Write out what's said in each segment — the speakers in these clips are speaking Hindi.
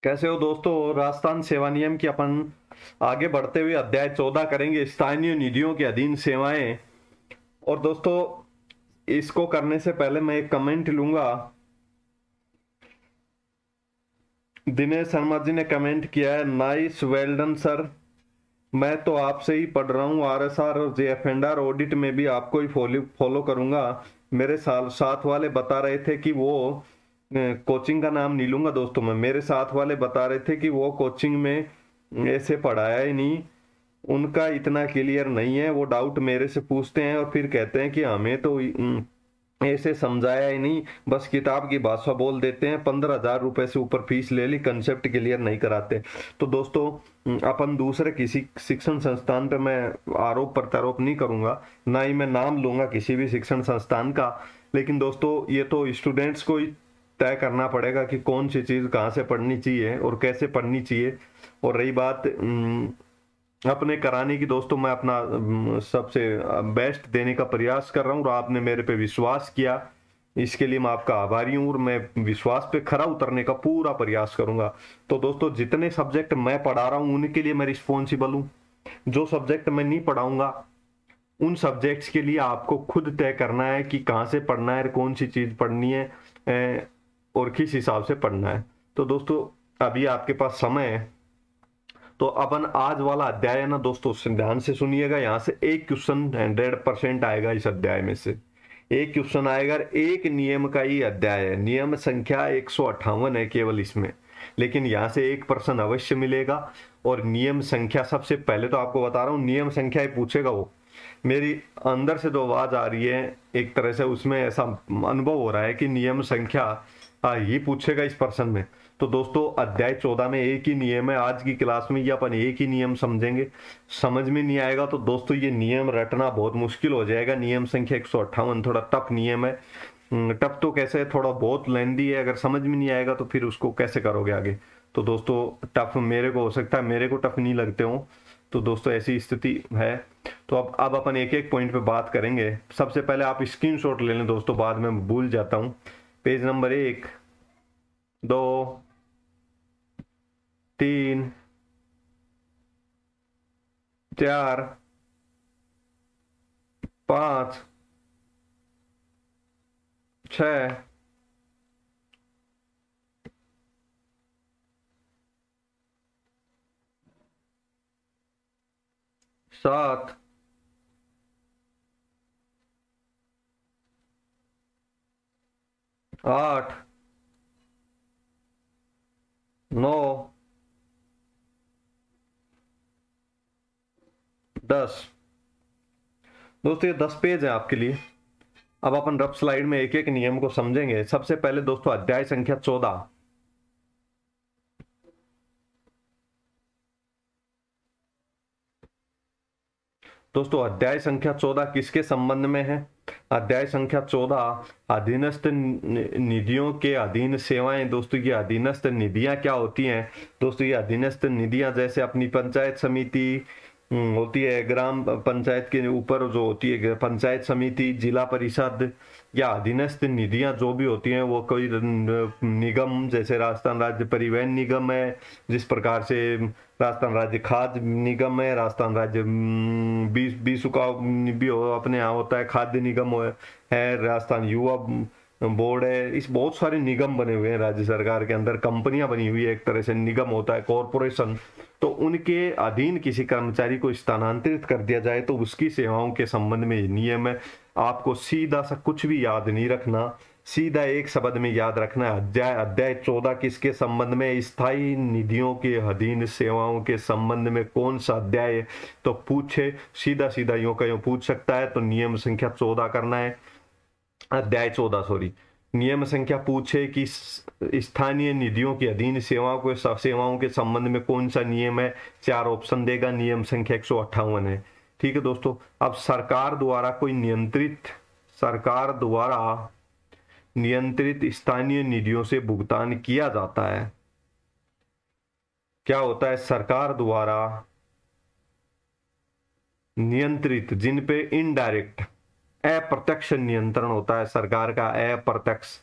कैसे हो दोस्तों। राजस्थान सेवा नियम की अपन आगे बढ़ते हुए अध्याय 14 करेंगे, स्थानीय निधियों के अधीन सेवाएं। और दोस्तों, इसको करने से पहले मैं एक कमेंट लूंगा। दिनेश शर्मा जी ने कमेंट किया है, नाइस वेल डन सर। मैं तो आपसे ही पढ़ रहा हूँ, आरएसआर और जेएफएनआर ऑडिट में भी आपको ही फॉलो फॉलो करूंगा। मेरे साथ वाले बता रहे थे कि वो कोचिंग का नाम नहीं लूंगा दोस्तों मैं, मेरे साथ वाले बता रहे थे कि वो कोचिंग में ऐसे पढ़ाया ही नहीं, उनका इतना क्लियर नहीं है। वो डाउट मेरे से पूछते हैं और फिर कहते हैं कि हमें तो ऐसे समझाया ही नहीं, बस किताब की भाषा बोल देते हैं। 15,000 रुपए से ऊपर फीस ले ली, कंसेप्ट क्लियर नहीं कराते। तो दोस्तों, अपन दूसरे किसी शिक्षण संस्थान पे मैं आरोप प्रत्यारोप नहीं करूंगा, ना ही मैं नाम लूंगा किसी भी शिक्षण संस्थान का। लेकिन दोस्तों, ये तो स्टूडेंट्स को ही तय करना पड़ेगा कि कौन सी चीज कहाँ से पढ़नी चाहिए और कैसे पढ़नी चाहिए। और रही बात अपने कराने की, दोस्तों मैं अपना सबसे बेस्ट देने का प्रयास कर रहा हूँ और आपने मेरे पे विश्वास किया, इसके लिए मैं आपका आभारी हूँ और मैं विश्वास पे खरा उतरने का पूरा प्रयास करूंगा। तो दोस्तों, जितने सब्जेक्ट मैं पढ़ा रहा हूँ उनके लिए मैं रिस्पॉन्सिबल हूँ। जो सब्जेक्ट मैं नहीं पढ़ाऊंगा उन सब्जेक्ट्स के लिए आपको खुद तय करना है कि कहाँ से पढ़ना है, कौन सी चीज पढ़नी है, और किस हिसाब से पढ़ना है। तो दोस्तों, अभी आपके पास समय है, तो अपन आज वाला अध्याय है ना दोस्तों, ध्यान से सुनिएगा। यहाँ से एक क्वेश्चन 100% आएगा इस अध्याय में से, एक क्वेश्चन आएगा। एक नियम का ही अध्याय है, नियम संख्या 158 है केवल इसमें, लेकिन यहाँ से एक प्रश्न अवश्य मिलेगा। और नियम संख्या, सबसे पहले तो आपको बता रहा हूँ, नियम संख्या ही पूछेगा वो। मेरी अंदर से जो आवाज आ रही है एक तरह से, उसमें ऐसा अनुभव हो रहा है कि नियम संख्या ही पूछेगा इस प्रश्न में। तो दोस्तों, अध्याय 14 में एक ही नियम है, आज की क्लास में ये अपन एक ही नियम समझेंगे। समझ में नहीं आएगा तो दोस्तों ये नियम रटना बहुत मुश्किल हो जाएगा। नियम संख्या 158 थोड़ा टफ नियम है। टफ तो कैसे है, थोड़ा बहुत लेंदी है। अगर समझ में नहीं आएगा तो फिर उसको कैसे करोगे आगे। तो दोस्तों, टफ मेरे को हो सकता है, मेरे को टफ नहीं लगते हो। तो दोस्तों, ऐसी स्थिति है। तो अब अपन एक एक पॉइंट पे बात करेंगे। सबसे पहले आप स्क्रीनशॉट ले लें दोस्तों, बाद में भूल जाता हूँ। Page number 1, 2, 3, 4, 5, 6, 7, 8, 9, 10। दोस्तों, ये 10 पेज है आपके लिए। अब अपन रफ स्लाइड में एक एक नियम को समझेंगे। सबसे पहले दोस्तों, अध्याय संख्या 14। दोस्तों, अध्याय संख्या 14 किसके संबंध में है? अध्याय संख्या 14 अधीनस्थ निधियों के अधीन सेवाएं। दोस्तों, ये अधीनस्थ निधियां क्या होती हैं? दोस्तों, ये अधीनस्थ निधियां जैसे अपनी पंचायत समिति होती है, ग्राम पंचायत के ऊपर जो होती है पंचायत समिति, जिला परिषद, या अधीनस्थ निधियां जो भी होती हैं, वो कोई निगम, जैसे राजस्थान राज्य परिवहन निगम है, जिस प्रकार से राजस्थान राज्य खाद्य निगम है, राजस्थान राज्य बीसू का भी अपने यहाँ होता है, खाद्य निगम है, राजस्थान युवा बोर्ड है। इस बहुत सारे निगम बने हुए हैं राज्य सरकार के अंदर, कंपनियां बनी हुई है, एक तरह से निगम होता है, कॉरपोरेशन। तो उनके अधीन किसी कर्मचारी को स्थानांतरित कर दिया जाए तो उसकी सेवाओं के संबंध में नियम है। आपको सीधा सा कुछ भी याद नहीं रखना, सीधा एक शब्द में याद रखना है। अध्याय 14 किसके संबंध में? स्थायी निधियों के अधीन सेवाओं के संबंध में। कौन सा अध्याय है? तो पूछे सीधा सीधा यूं का यूं पूछ सकता है, तो नियम संख्या 14 करना है, अध्याय 14 सॉरी। नियम संख्या पूछे कि स्थानीय निधियों के अधीन सेवाओं के संबंध में कौन सा नियम है, 4 ऑप्शन देगा, नियम संख्या 158 है। ठीक है दोस्तों। अब सरकार द्वारा नियंत्रित स्थानीय निधियों से भुगतान किया जाता है। क्या होता है? सरकार द्वारा नियंत्रित, जिन पे इनडायरेक्ट, अप्रत्यक्ष नियंत्रण होता है सरकार का, अप्रत्यक्ष।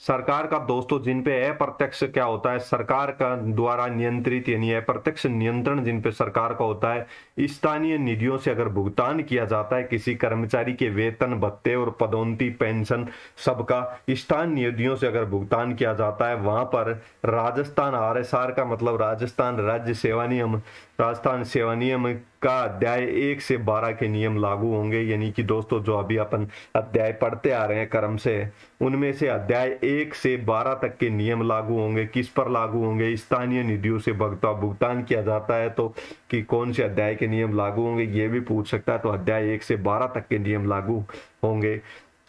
सरकार का दोस्तों जिन पे अप्रत्यक्ष क्या होता है, सरकार का द्वारा नियंत्रित यानी अप्रत्यक्ष नियंत्रण जिन पे सरकार का होता है, स्थानीय निधियों से अगर भुगतान किया जाता है किसी कर्मचारी के वेतन भत्ते और पदोन्नति पेंशन सबका स्थानीय निधियों से अगर भुगतान किया जाता है, वहां पर राजस्थान आरएसआर का मतलब राजस्थान राज्य सेवा नियम, राजस्थान सेवा नियम का अध्याय 1 से 12 के नियम लागू होंगे। यानी कि दोस्तों जो अभी अपन अध्याय पढ़ते आ रहे हैं क्रम से, उनमें से अध्याय 1 से 12 तक के नियम लागू होंगे। किस पर लागू होंगे? स्थानीय निधियों से भुगतान किया जाता है तो कि कौन से अध्याय के नियम लागू होंगे ये भी पूछ सकता है। तो अध्याय 1 से 12 तक के नियम लागू होंगे।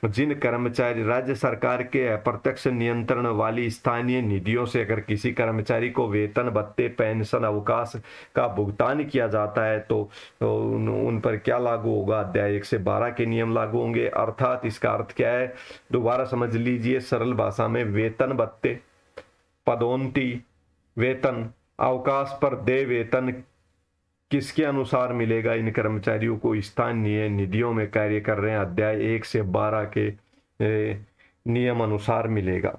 जिन कर्मचारी राज्य सरकार के अप्रत्यक्ष नियंत्रण वाली स्थानीय निधियों से अगर किसी कर्मचारी को वेतन भत्ते पेंशन अवकाश का भुगतान किया जाता है तो उन पर क्या लागू होगा? अध्याय 1 से 12 के नियम लागू होंगे। अर्थात इसका अर्थ क्या है, दोबारा समझ लीजिए सरल भाषा में, वेतन भत्ते, पदोन्नति, वेतन, अवकाश पर देय वेतन किसके अनुसार मिलेगा? इन कर्मचारियों को स्थानीय निधियों में कार्य कर रहे हैं अध्याय 1 से 12 के नियम अनुसार मिलेगा।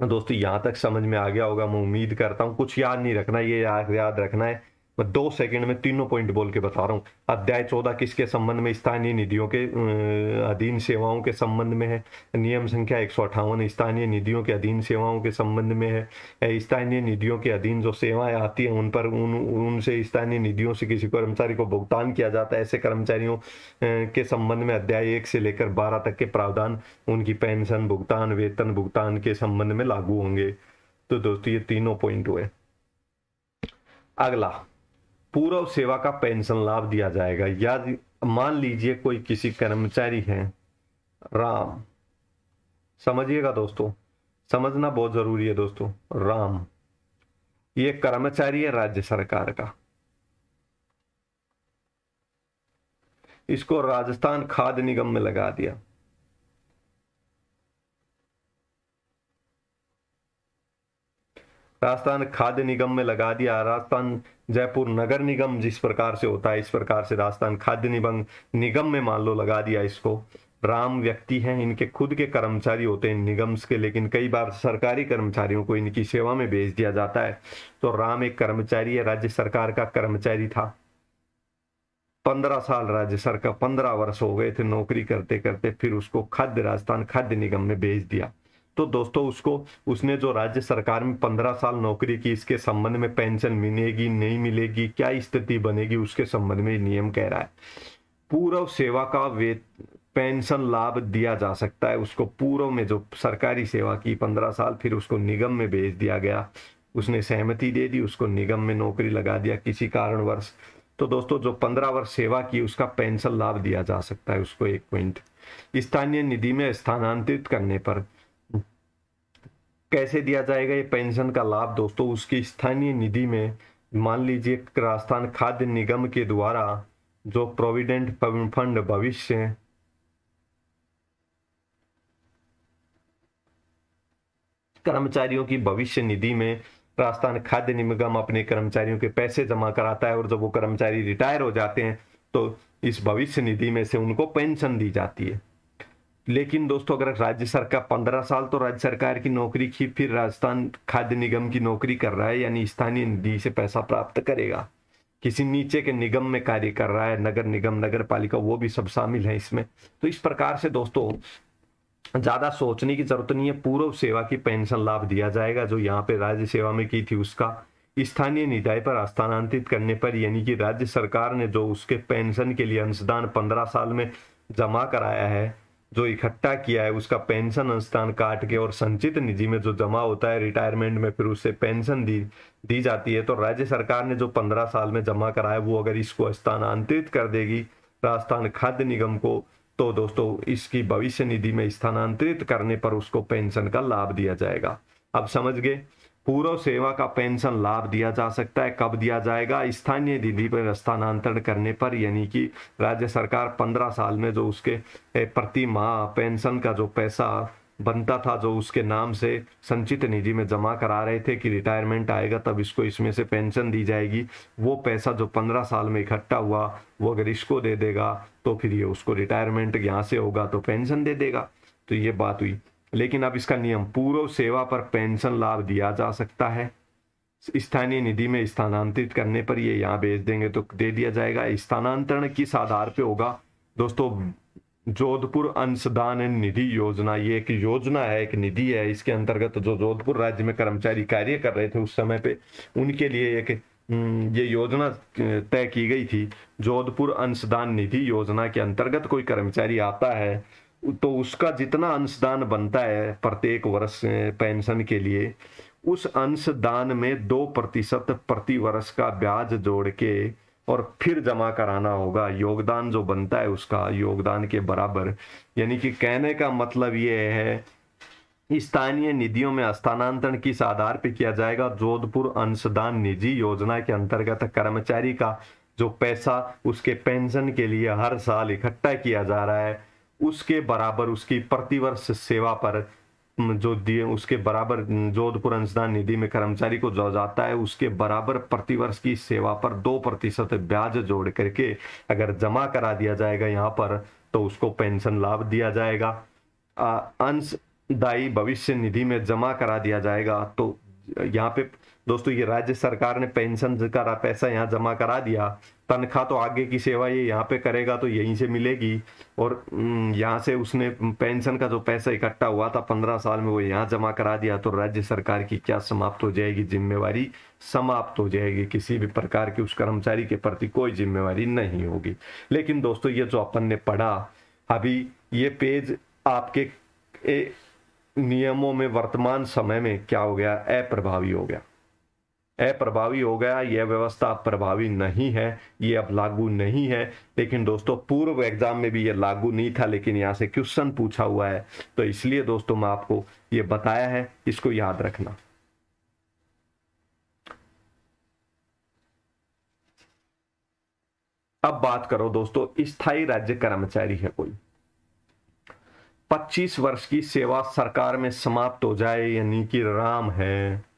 दोस्तों यहां तक समझ में आ गया होगा, मैं उम्मीद करता हूं। कुछ याद नहीं रखना, ये याद रखना है। मैं 2 सेकंड में तीनों पॉइंट बोल के बता रहा हूँ। अध्याय 14 किसके संबंध में? स्थानीय निधियों के अधीन सेवाओं के संबंध में है। नियम संख्या 158 स्थानीय निधियों के अधीन सेवाओं के संबंध में है। स्थानीय निधियों के अधीन जो सेवाएं आती हैं उन पर उनसे स्थानीय निधियों से किसी कर्मचारी को भुगतान किया जाता है, ऐसे कर्मचारियों के संबंध में अध्याय 1 से लेकर 12 तक के प्रावधान उनकी पेंशन भुगतान, वेतन भुगतान के संबंध में लागू होंगे। तो दोस्तों ये तीनों पॉइंट हुए। अगला, पूर्व सेवा का पेंशन लाभ दिया जाएगा। या मान लीजिए कोई किसी कर्मचारी है, राम, समझिएगा दोस्तों, समझना बहुत जरूरी है दोस्तों। राम ये कर्मचारी है राज्य सरकार का, इसको राजस्थान खाद्य निगम में लगा दिया। राजस्थान खाद्य निगम में लगा दिया। राजस्थान जयपुर नगर निगम जिस प्रकार से होता है इस प्रकार से राजस्थान खाद्य निगम में मान लो लगा दिया इसको। राम व्यक्ति हैं, इनके खुद के कर्मचारी होते हैं निगम के, लेकिन कई बार सरकारी कर्मचारियों को इनकी सेवा में भेज दिया जाता है। तो राम एक कर्मचारी है, राज्य सरकार का कर्मचारी था। 15 साल राज्य सरकार, 15 वर्ष हो गए थे नौकरी करते करते, फिर उसको राजस्थान खाद्य निगम में भेज दिया। तो दोस्तों उसने जो राज्य सरकार में 15 साल नौकरी की, इसके संबंध में पेंशन मिलेगी नहीं मिलेगी, क्या स्थिति बनेगी, उसके संबंध में नियम कह रहा है। पूर्व सेवा का पेंशन लाभ दिया जा सकता है उसको। पूर्व में जो सरकारी सेवा की 15 साल, फिर उसको निगम में भेज दिया गया, उसने सहमति दे दी, उसको निगम में नौकरी लगा दिया किसी कारणवश। तो दोस्तों जो 15 वर्ष सेवा की उसका पेंशन लाभ दिया जा सकता है उसको। एक पॉइंट, स्थानीय निधि में स्थानांतरित करने पर कैसे दिया जाएगा ये पेंशन का लाभ? दोस्तों उसकी स्थानीय निधि में, मान लीजिए राजस्थान खाद्य निगम के द्वारा जो प्रोविडेंट फंड भविष्य कर्मचारियों की भविष्य निधि में राजस्थान खाद्य निगम अपने कर्मचारियों के पैसे जमा कराता है, और जब वो कर्मचारी रिटायर हो जाते हैं तो इस भविष्य निधि में से उनको पेंशन दी जाती है। लेकिन दोस्तों अगर राज्य सरकार 15 साल तो राज्य सरकार की नौकरी की, फिर राजस्थान खाद्य निगम की नौकरी कर रहा है, यानी स्थानीय निधि से पैसा प्राप्त करेगा। किसी नीचे के निगम में कार्य कर रहा है, नगर निगम, नगर पालिका, वो भी सब शामिल है इसमें। तो इस प्रकार से दोस्तों ज्यादा सोचने की जरूरत नहीं है। पूर्व सेवा की पेंशन लाभ दिया जाएगा, जो यहाँ पे राज्य सेवा में की थी उसका स्थानीय निधि पर हस्तांतरित करने पर, यानी कि राज्य सरकार ने जो उसके पेंशन के लिए अंशदान 15 साल में जमा कराया है, जो इकट्ठा किया है, उसका पेंशन अंशदान काट के और संचित निधि में जो जमा होता है रिटायरमेंट में, फिर उससे पेंशन दी जाती है। तो राज्य सरकार ने जो 15 साल में जमा कराया वो अगर इसको स्थानांतरित कर देगी राजस्थान खाद्य निगम को, तो दोस्तों इसकी भविष्य निधि में स्थानांतरित करने पर उसको पेंशन का लाभ दिया जाएगा। अब समझ गए, पूर्व सेवा का पेंशन लाभ दिया जा सकता है। कब दिया जाएगा? स्थानीय निधि पर स्थानांतरण करने पर, यानी कि राज्य सरकार 15 साल में जो उसके प्रति माह पेंशन का जो पैसा बनता था, जो उसके नाम से संचित निधि में जमा करा रहे थे कि रिटायरमेंट आएगा तब इसको इसमें से पेंशन दी जाएगी, वो पैसा जो 15 साल में इकट्ठा हुआ वो अगर इसको दे देगा तो फिर ये उसको रिटायरमेंट यहाँ से होगा तो पेंशन दे देगा। तो ये बात हुई। लेकिन अब इसका नियम, पूर्व सेवा पर पेंशन लाभ दिया जा सकता है, स्थानीय निधि में स्थानांतरित करने पर ये यहाँ भेज देंगे तो दे दिया जाएगा। स्थानांतरण किस आधार पे होगा दोस्तों? जोधपुर अंशदान निधि योजना, ये एक योजना है, एक निधि है, इसके अंतर्गत जो जोधपुर राज्य में कर्मचारी कार्य कर रहे थे उस समय पे उनके लिए एक ये योजना तय की गई थी। जोधपुर अंशदान निधि योजना के अंतर्गत कोई कर्मचारी आता है तो उसका जितना अंशदान बनता है प्रत्येक वर्ष पेंशन के लिए, उस अंशदान में 2% प्रति वर्ष का ब्याज जोड़ के और फिर जमा कराना होगा। योगदान जो बनता है उसका योगदान के बराबर। यानी कि कहने का मतलब ये है, स्थानीय निधियों में हस्तांतरण किस आधार पर किया जाएगा? जोधपुर अंशदान निधि योजना के अंतर्गत कर्मचारी का जो पैसा उसके पेंशन के लिए हर साल इकट्ठा किया जा रहा है उसके बराबर उसकी प्रतिवर्ष सेवा पर जो दिए उसके बराबर जोधपुर अंशदान निधि में कर्मचारी को जो जाता है उसके बराबर प्रतिवर्ष की सेवा पर 2% ब्याज जोड़ करके अगर जमा करा दिया जाएगा यहाँ पर तो उसको पेंशन लाभ दिया जाएगा। अंशदायी भविष्य निधि में जमा करा दिया जाएगा तो यहाँ पे दोस्तों ये राज्य सरकार ने पेंशन का पैसा यहाँ जमा करा दिया, तनख्वाह तो आगे की सेवा ये यहाँ पे करेगा तो यहीं से मिलेगी, और यहाँ से उसने पेंशन का जो पैसा इकट्ठा हुआ था 15 साल में वो यहाँ जमा करा दिया तो राज्य सरकार की क्या समाप्त हो जाएगी? जिम्मेवारी समाप्त हो जाएगी, किसी भी प्रकार की उस कर्मचारी के प्रति कोई जिम्मेवारी नहीं होगी। लेकिन दोस्तों ये जो अपन ने पढ़ा अभी, ये पेज आपके नियमों में वर्तमान समय में क्या हो गया? अप्रभावी हो गया, अप्रभावी हो गया। यह व्यवस्था प्रभावी नहीं है, ये अब लागू नहीं है। लेकिन दोस्तों पूर्व एग्जाम में भी ये लागू नहीं था, लेकिन यहाँ से क्वेश्चन पूछा हुआ है तो इसलिए दोस्तों मैं आपको ये बताया है, इसको याद रखना। अब बात करो दोस्तों, स्थायी राज्य कर्मचारी है कोई, 25 वर्ष की सेवा सरकार में समाप्त हो जाए, यानी कि राम है,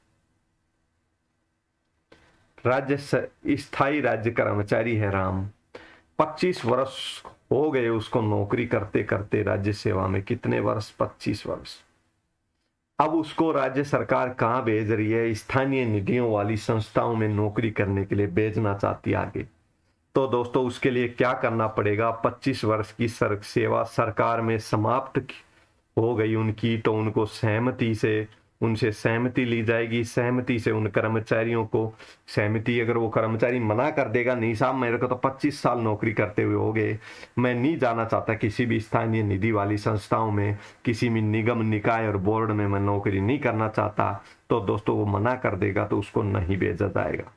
राज्य स्थायी राज्य कर्मचारी है राम, 25 वर्ष हो गए उसको नौकरी करते करते राज्य सेवा में। कितने वर्ष? 25 वर्ष। अब उसको राज्य सरकार कहाँ भेज रही है? स्थानीय निधियों वाली संस्थाओं में नौकरी करने के लिए भेजना चाहती है आगे। तो दोस्तों उसके लिए क्या करना पड़ेगा? 25 वर्ष की सेवा सरकार में समाप्त हो गई उनकी तो उनको उनसे सहमति ली जाएगी। सहमति से उन कर्मचारियों को सहमति, अगर वो कर्मचारी मना कर देगा, नहीं साहब मेरे को तो 25 साल नौकरी करते हुए हो गए, मैं नहीं जाना चाहता किसी भी स्थानीय निधि वाली संस्थाओं में, किसी भी निगम निकाय और बोर्ड में मैं नौकरी नहीं करना चाहता, तो दोस्तों वो मना कर देगा तो उसको नहीं भेजा जाएगा।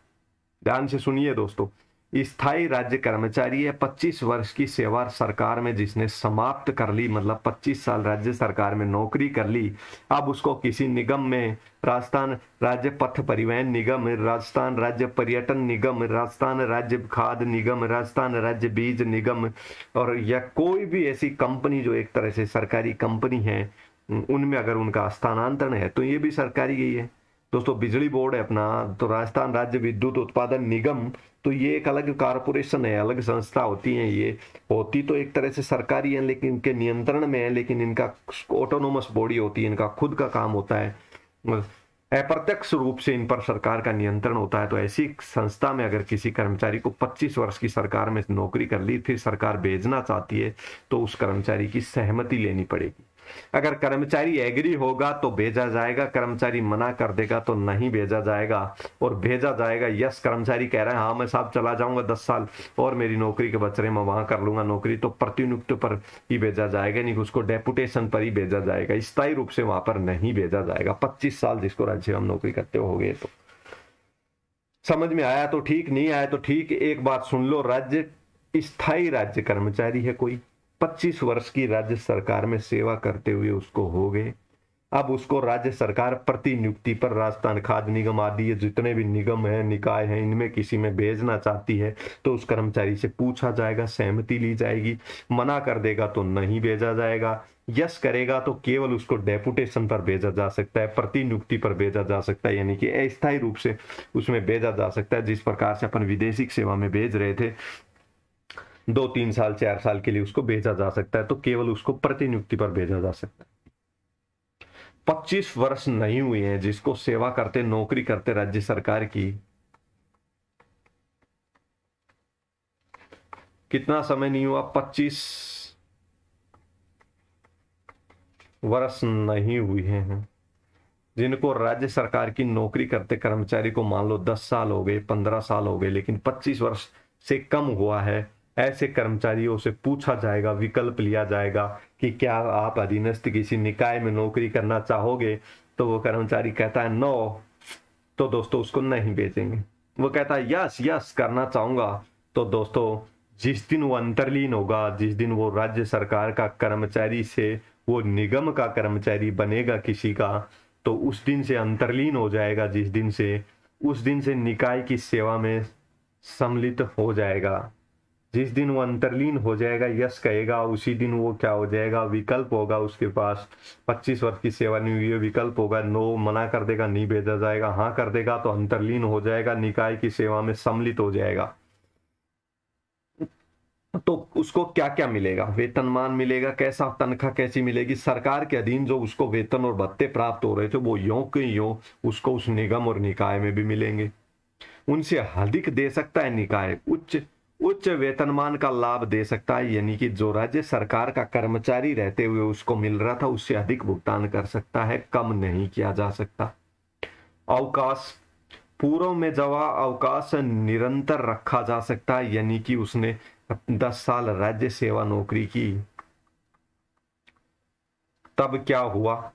ध्यान से सुनिए दोस्तों, स्थायी राज्य कर्मचारी है, 25 वर्ष की सेवा सरकार में जिसने समाप्त कर ली, मतलब 25 साल राज्य सरकार में नौकरी कर ली, अब उसको किसी निगम में, राजस्थान राज्य पथ परिवहन निगम, राजस्थान राज्य पर्यटन निगम, राजस्थान राज्य खाद्य निगम, राजस्थान राज्य बीज निगम, और या कोई भी ऐसी कंपनी जो एक तरह से सरकारी कंपनी है, उनमें अगर उनका स्थानांतरण है तो ये भी सरकारी ही है। दोस्तों बिजली बोर्ड है अपना, तो राजस्थान राज्य विद्युत उत्पादन निगम, तो ये एक अलग कारपोरेशन है, अलग संस्था होती है। ये होती तो एक तरह से सरकारी है लेकिन इनके नियंत्रण में है, लेकिन इनका ऑटोनोमस बॉडी होती है, इनका खुद का काम होता है, अप्रत्यक्ष रूप से इन पर सरकार का नियंत्रण होता है। तो ऐसी संस्था में अगर किसी कर्मचारी को 25 वर्ष की सरकार में नौकरी कर ली, फिर सरकार भेजना चाहती है तो उस कर्मचारी की सहमति लेनी पड़ेगी। अगर कर्मचारी एग्री होगा तो भेजा जाएगा, कर्मचारी मना कर देगा तो नहीं भेजा जाएगा। और भेजा जाएगा, यस कर्मचारी कह रहा है हाँ मैं साहब चला जाऊंगा 10 साल और मेरी नौकरी के बच रहे, मैं वहां कर लूंगा नौकरी, तो प्रतिनियुक्त पर ही भेजा जाएगा, नहीं उसको डेपुटेशन पर ही भेजा जाएगा, स्थायी रूप से वहां पर नहीं भेजा जाएगा। 25 साल जिसको राज्य सेवा में नौकरी करते हो गए। तो समझ में आया तो ठीक, नहीं आया तो ठीक। एक बात सुन लो, राज्य स्थायी राज्य कर्मचारी है कोई, 25 वर्ष की राज्य सरकार में सेवा करते हुए उसको हो गए, अब उसको राज्य सरकार प्रतिनियुक्ति पर राजस्थान खाद्य निगम आदि ये जितने भी निगम है, निकाय है, इनमें किसी में भेजना चाहती है तो उस कर्मचारी से पूछा जाएगा, सहमति ली जाएगी। मना कर देगा तो नहीं भेजा जाएगा, यस करेगा तो केवल उसको डेपुटेशन पर भेजा जा सकता है, प्रतिनियुक्ति पर भेजा जा सकता है, यानी कि अस्थायी रूप से उसमें भेजा जा सकता है। जिस प्रकार से अपन विदेशी सेवा में भेज रहे थे 2-3 साल 4 साल के लिए उसको भेजा जा सकता है, तो केवल उसको प्रतिनियुक्ति पर भेजा जा सकता है। 25 वर्ष नहीं हुए हैं जिसको सेवा करते, नौकरी करते राज्य सरकार की। कितना समय नहीं हुआ? 25 वर्ष नहीं हुए हैं जिनको राज्य सरकार की नौकरी करते कर्मचारी को, मान लो 10 साल हो गए, 15 साल हो गए, लेकिन 25 वर्ष से कम हुआ है, ऐसे कर्मचारियों से पूछा जाएगा, विकल्प लिया जाएगा कि क्या आप अधीनस्थ किसी निकाय में नौकरी करना चाहोगे? तो वो कर्मचारी कहता है नो, तो दोस्तों उसको नहीं भेजेंगे। वो कहता है यस यस करना चाहूंगा, तो दोस्तों जिस दिन वो अंतर्लीन होगा, जिस दिन वो राज्य सरकार का कर्मचारी से वो निगम का कर्मचारी बनेगा किसी का, तो उस दिन से अंतर्लीन हो जाएगा, जिस दिन से, उस दिन से निकाय की सेवा में सम्मिलित हो जाएगा। जिस दिन वो अंतर्लीन हो जाएगा, यस कहेगा, उसी दिन वो क्या हो जाएगा? विकल्प होगा उसके पास। 25 वर्ष की सेवा नहीं हुई है, विकल्प होगा, नो मना कर देगा, नहीं भेजा जाएगा, हाँ कर देगा तो अंतर्लीन हो जाएगा, निकाय की सेवा में सम्मिलित हो जाएगा। तो उसको क्या क्या मिलेगा? वेतनमान मिलेगा, कैसा तनख्वाह कैसी मिलेगी? सरकार के अधीन जो उसको वेतन और भत्ते प्राप्त हो रहे थे वो यों के यों उसको उस निगम और निकाय में भी मिलेंगे। उनसे अधिक दे सकता है निकाय, उच्च उच्च वेतनमान का लाभ दे सकता है, यानी कि जो राज्य सरकार का कर्मचारी रहते हुए उसको मिल रहा था उससे अधिक भुगतान कर सकता है, कम नहीं किया जा सकता। अवकाश, पूर्व में जवा अवकाश निरंतर रखा जा सकता है, यानी कि उसने 10 साल राज्य सेवा नौकरी की, तब क्या हुआ?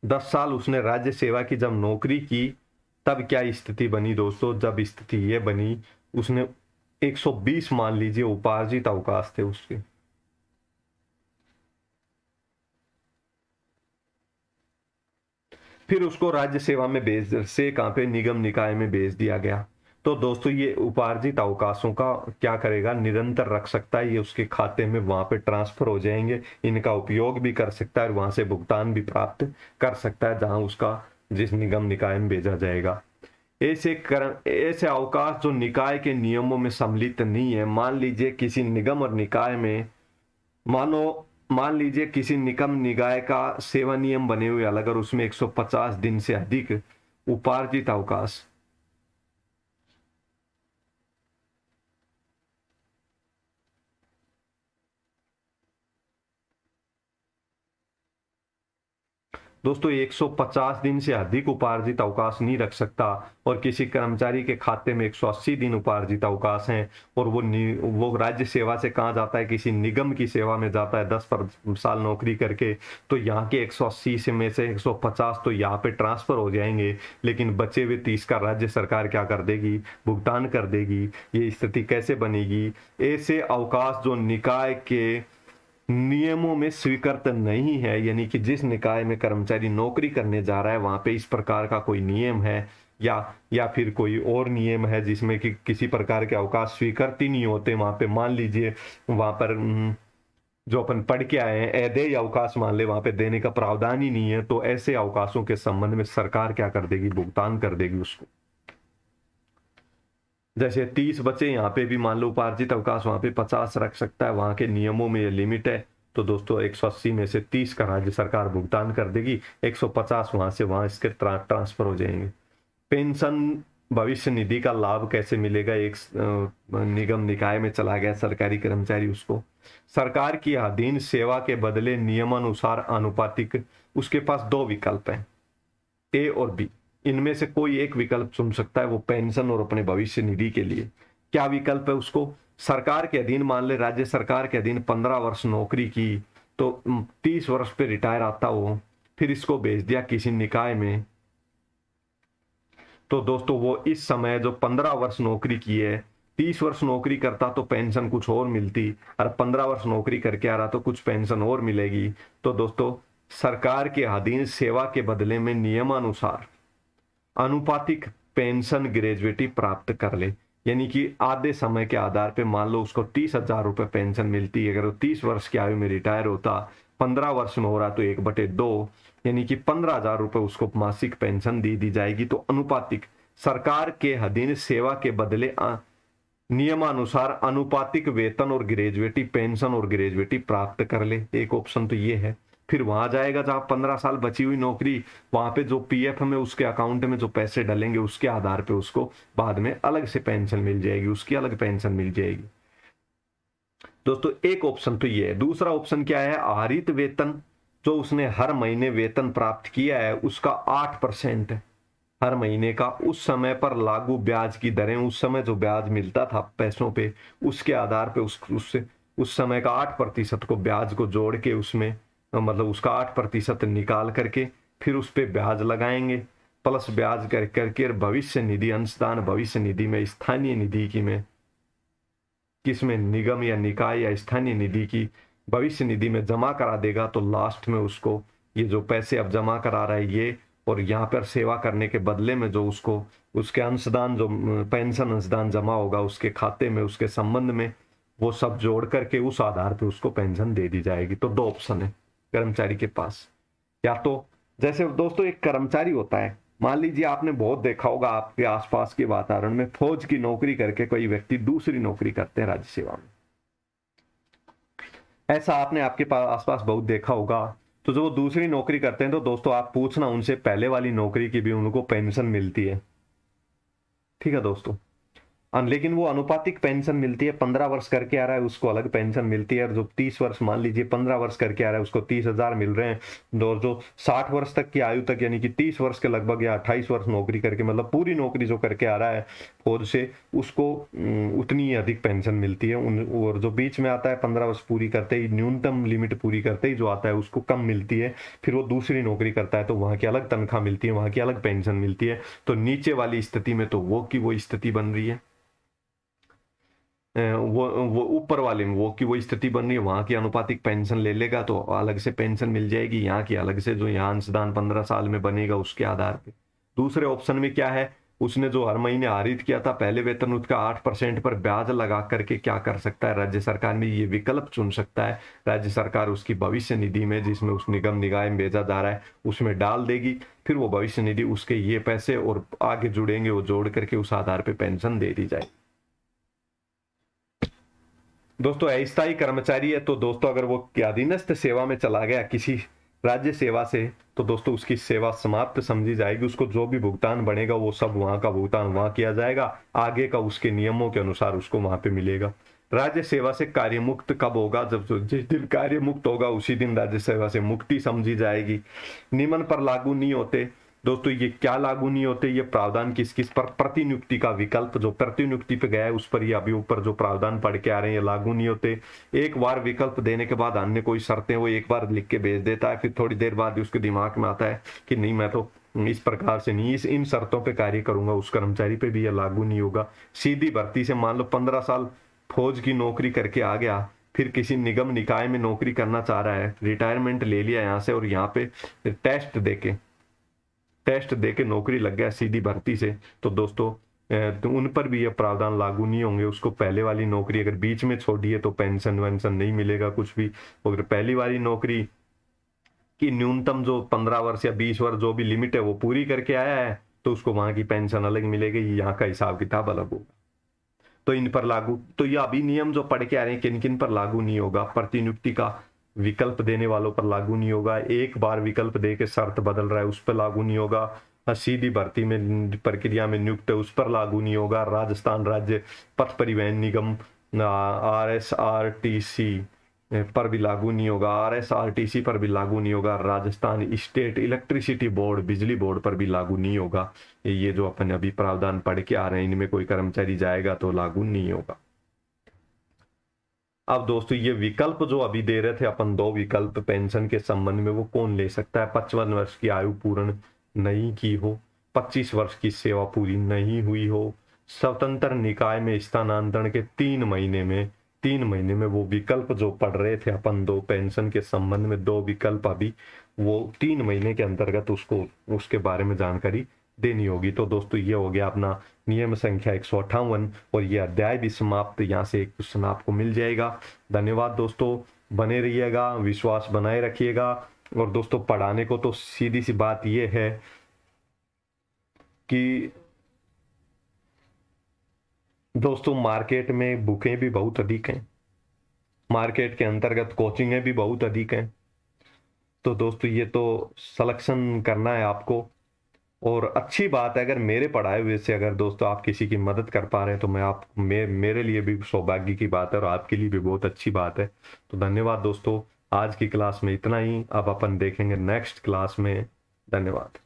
10 साल उसने राज्य सेवा की जब नौकरी की, तब क्या स्थिति बनी दोस्तों? जब स्थिति ये बनी, उसने 120 मान लीजिए उपार्जित अवकाश थे उसके, फिर उसको राज्य सेवा में भेज से कहां पे? निगम निकाय में भेज दिया गया। तो दोस्तों ये उपार्जित अवकाशों का क्या करेगा? निरंतर रख सकता है, ये उसके खाते में वहां पे ट्रांसफर हो जाएंगे, इनका उपयोग भी कर सकता है और वहां से भुगतान भी प्राप्त कर सकता है जहां उसका जिस निगम निकाय में भेजा जाएगा। ऐसे अवकाश जो निकाय के नियमों में सम्मिलित नहीं है, मान लीजिए किसी निगम और निकाय में, मान लीजिए किसी निगम निकाय का सेवा नियम बने हुए अलग, और उसमें 150 दिन से अधिक उपार्जित अवकाश, दोस्तों 150 दिन से अधिक उपार्जित अवकाश नहीं रख सकता, और किसी कर्मचारी के खाते में 180 दिन उपार्जित अवकाश हैं, और वो राज्य सेवा से कहाँ जाता है? किसी निगम की सेवा में जाता है 10 साल नौकरी करके, तो यहाँ के 180 से में से 150 तो यहाँ पे ट्रांसफर हो जाएंगे, लेकिन बचे हुए 30 का राज्य सरकार क्या कर देगी? भुगतान कर देगी। ये स्थिति कैसे बनेगी? ऐसे अवकाश जो निकाय के नियमों में स्वीकृत नहीं है, यानी कि जिस निकाय में कर्मचारी नौकरी करने जा रहा है वहां पे इस प्रकार का कोई नियम है, या फिर कोई और नियम है जिसमें कि किसी प्रकार के अवकाश स्वीकृत ही नहीं होते वहां पे। मान लीजिए वहां पर जो अपन पढ़ के आए हैं अदेय अवकाश मान ले, वहां पे देने का प्रावधान ही नहीं है, तो ऐसे अवकाशों के संबंध में सरकार क्या कर देगी? भुगतान कर देगी उसको। जैसे 30 बचे, यहाँ पे भी मान लो उपार्जित अवकाश वहां पे 50 रख सकता है, वहां के नियमों में ये लिमिट है, तो दोस्तों 180 में से 30 का राज्य सरकार भुगतान कर देगी, 150 वहां से वहां इसके ट्रांसफर हो जाएंगे। पेंशन भविष्य निधि का लाभ कैसे मिलेगा? एक निगम निकाय में चला गया सरकारी कर्मचारी, उसको सरकार की अधीन सेवा के बदले नियमानुसार आनुपातिक, उसके पास 2 विकल्प हैं, ए और बी, इनमें से कोई एक विकल्प चुन सकता है वो पेंशन और अपने भविष्य निधि के लिए। क्या विकल्प है उसको? सरकार के अधीन, मान ले राज्य सरकार के अधीन 15 वर्ष नौकरी की, तो 30 वर्ष पे रिटायर आता हो, फिर इसको भेज दिया किसी निकाय में, तो दोस्तों वो इस समय जो 15 वर्ष नौकरी की है, 30 वर्ष नौकरी करता तो पेंशन कुछ और मिलती, और 15 वर्ष नौकरी करके आ रहा तो कुछ पेंशन और मिलेगी। तो दोस्तों सरकार के अधीन सेवा के बदले में नियमानुसार अनुपातिक पेंशन ग्रेजुएटी प्राप्त कर ले, यानी कि आधे समय के आधार पे मान लो उसको 30,000 रुपए पेंशन मिलती है, अगर वो 30 वर्ष की आयु में रिटायर होता, 15 वर्ष में हो रहा तो 1/2, यानी कि 15,000 रुपए उसको मासिक पेंशन दी जाएगी। तो अनुपातिक, सरकार के अधीन सेवा के बदले नियमानुसार अनुपातिक वेतन और ग्रेजुएटी पेंशन और ग्रेजुएटी प्राप्त कर ले, एक ऑप्शन तो ये है। फिर वहां जाएगा जहां 15 साल बची हुई नौकरी, वहां पे जो पीएफ में उसके अकाउंट में जो पैसे डलेंगे उसके आधार पे उसको बाद में अलग से पेंशन मिल जाएगी, उसकी अलग पेंशन मिल जाएगी। दोस्तों एक ऑप्शन तो ये है। दूसरा ऑप्शन क्या है, आहरित वेतन, जो उसने हर महीने वेतन प्राप्त किया है उसका 8% हर महीने का उस समय पर लागू ब्याज की दरें, उस समय जो ब्याज मिलता था पैसों पे उसके आधार पे उससे उस समय का 8% को ब्याज को जोड़ के उसमें मतलब उसका 8% निकाल करके फिर उस पे ब्याज लगाएंगे, प्लस ब्याज कर करके भविष्य निधि अंशदान भविष्य निधि में स्थानीय निधि की में किसमें निगम या निकाय या स्थानीय निधि की भविष्य निधि में जमा करा देगा। तो लास्ट में उसको ये जो पैसे अब जमा करा रहा है ये, और यहाँ पर सेवा करने के बदले में जो उसको उसके अंशदान जो पेंशन अंशदान जमा होगा उसके खाते में उसके संबंध में वो सब जोड़ करके उस आधार पे उसको पेंशन दे दी जाएगी। तो दो ऑप्शन है कर्मचारी के पास। या तो जैसे दोस्तों एक कर्मचारी होता है, मान लीजिए आपने बहुत देखा होगा आपके आसपास के वातावरण में, फौज की नौकरी करके कोई व्यक्ति दूसरी नौकरी करते हैं राज्य सेवा में, ऐसा आपने आपके पास आसपास बहुत देखा होगा। तो जो वो दूसरी नौकरी करते हैं तो दोस्तों आप पूछना उनसे पहले वाली नौकरी की भी उनको पेंशन मिलती है, ठीक है दोस्तों। लेकिन वो अनुपातिक पेंशन मिलती है। 15 वर्ष करके आ रहा है उसको अलग पेंशन मिलती है, और जो 30 वर्ष मान लीजिए 15 वर्ष करके आ रहा है उसको 30,000 मिल रहे हैं। और जो 60 वर्ष तक की आयु तक यानी कि 30 वर्ष के लगभग या 28 वर्ष नौकरी करके मतलब पूरी नौकरी जो करके आ रहा है फौज से उसको उतनी अधिक पेंशन मिलती है। और जो बीच में आता है 15 वर्ष पूरी करते ही न्यूनतम लिमिट पूरी करते ही जो आता है उसको कम मिलती है। फिर वो दूसरी नौकरी करता है तो वहां की अलग तनख्वाह मिलती है, वहां की अलग पेंशन मिलती है। तो नीचे वाली स्थिति में तो वो की वो स्थिति बन रही है, वो ऊपर वाले में वो की वो स्थिति बन रही है, वहां की अनुपातिक पेंशन ले लेगा तो अलग से पेंशन मिल जाएगी, यहाँ की अलग से जो यहाँ अंशदान 15 साल में बनेगा उसके आधार पे। दूसरे ऑप्शन में क्या है, उसने जो हर महीने आहरित किया था पहले वेतन उसका 8% पर ब्याज लगा करके क्या कर सकता है, राज्य सरकार में ये विकल्प चुन सकता है। राज्य सरकार उसकी भविष्य निधि में जिसमें उस निगम निकाय में भेजा जा रहा है उसमें डाल देगी, फिर वो भविष्य निधि उसके ये पैसे और आगे जुड़ेंगे वो जोड़ करके उस आधार पर पेंशन दे दी जाए। दोस्तों अस्थायी कर्मचारी है तो दोस्तों अगर वो अधीनस्थ सेवा में चला गया किसी राज्य सेवा से तो दोस्तों उसकी सेवा समाप्त समझी जाएगी, उसको जो भी भुगतान बनेगा वो सब वहां का भुगतान वहां किया जाएगा, आगे का उसके नियमों के अनुसार उसको वहां पे मिलेगा। राज्य सेवा से कार्य मुक्त कब होगा, जब जिस दिन कार्य मुक्त होगा उसी दिन राज्य सेवा से मुक्ति समझी जाएगी। नियमन पर लागू नहीं होते दोस्तों, ये क्या लागू नहीं होते, ये प्रावधान किस किस पर, प्रतिनियुक्ति का विकल्प जो प्रतिनियुक्ति पे गया है उस पर, ये अभी ऊपर जो प्रावधान पढ़ के आ रहे हैं ये लागू नहीं होते। एक बार विकल्प देने के बाद अन्य कोई शर्तें वो एक बार लिख के भेज देता है, फिर थोड़ी देर बाद उसके दिमाग में आता है कि नहीं मैं तो इस प्रकार से नहीं इन शर्तों पे कार्य करूंगा, उस कर्मचारी पे भी यह लागू नहीं होगा। सीधी भर्ती से मान लो 15 साल फौज की नौकरी करके आ गया, फिर किसी निगम निकाय में नौकरी करना चाह रहा है, रिटायरमेंट ले लिया यहाँ से और यहाँ पे टेस्ट देके नौकरी लग गया सीधी भर्ती से, तो दोस्तों तो उन पर भी ये प्रावधान लागू नहीं होंगे। उसको पहले वाली नौकरी अगर बीच में छोड़ी है तो पेंशन वेंशन नहीं मिलेगा कुछ भी। अगर पहली वाली नौकरी की न्यूनतम जो 15 वर्ष या 20 वर्ष जो भी लिमिट है वो पूरी करके आया है तो उसको वहां की पेंशन अलग मिलेगी, यहाँ का हिसाब किताब अलग होगा। तो इन पर लागू, तो ये अभी नियम जो पढ़ के आ रहे हैं किन किन पर लागू नहीं होगा, प्रतिनियुक्ति का विकल्प देने वालों पर लागू नहीं होगा, एक बार विकल्प दे के शर्त बदल रहा है उस पर लागू नहीं होगा, सीधी भर्ती में प्रक्रिया में नियुक्त है उस पर लागू नहीं होगा, राजस्थान राज्य पथ परिवहन निगम RSRTC पर भी लागू नहीं होगा, RSRTC पर भी लागू नहीं होगा, राजस्थान स्टेट इलेक्ट्रिसिटी बोर्ड बिजली बोर्ड पर भी लागू नहीं होगा। ये जो अपन अभी प्रावधान पढ़ के आ रहे हैं इनमें कोई कर्मचारी जाएगा तो लागू नहीं होगा। अब दोस्तों ये विकल्प जो अभी दे रहे थे अपन दो विकल्प पेंशन के संबंध में, वो कौन ले सकता है, 55 वर्ष की आयु पूर्ण नहीं की हो, 25 वर्ष की सेवा पूरी नहीं हुई हो, स्वतंत्र निकाय में स्थानांतरण के 3 महीने में वो विकल्प जो पढ़ रहे थे अपन दो पेंशन के संबंध में दो विकल्प अभी वो 3 महीने के अंतर्गत उसको उसके बारे में जानकारी देनी होगी। तो दोस्तों ये हो गया अपना नियम संख्या 158 और ये अध्याय भी समाप्त। यहाँ से एक क्वेश्चन आपको मिल जाएगा। धन्यवाद दोस्तों, बने रहिएगा, विश्वास बनाए रखिएगा। और दोस्तों पढ़ाने को तो सीधी सी बात ये है कि दोस्तों मार्केट में बुकें भी बहुत अधिक हैं, मार्केट के अंतर्गत कोचिंगें भी बहुत अधिक हैं। तो दोस्तों ये तो सिलेक्शन करना है आपको। और अच्छी बात है, अगर मेरे पढ़ाए हुए से अगर दोस्तों आप किसी की मदद कर पा रहे हैं तो मेरे लिए भी सौभाग्य की बात है और आपके लिए भी बहुत अच्छी बात है। तो धन्यवाद दोस्तों, आज की क्लास में इतना ही। अब अपन देखेंगे नेक्स्ट क्लास में। धन्यवाद।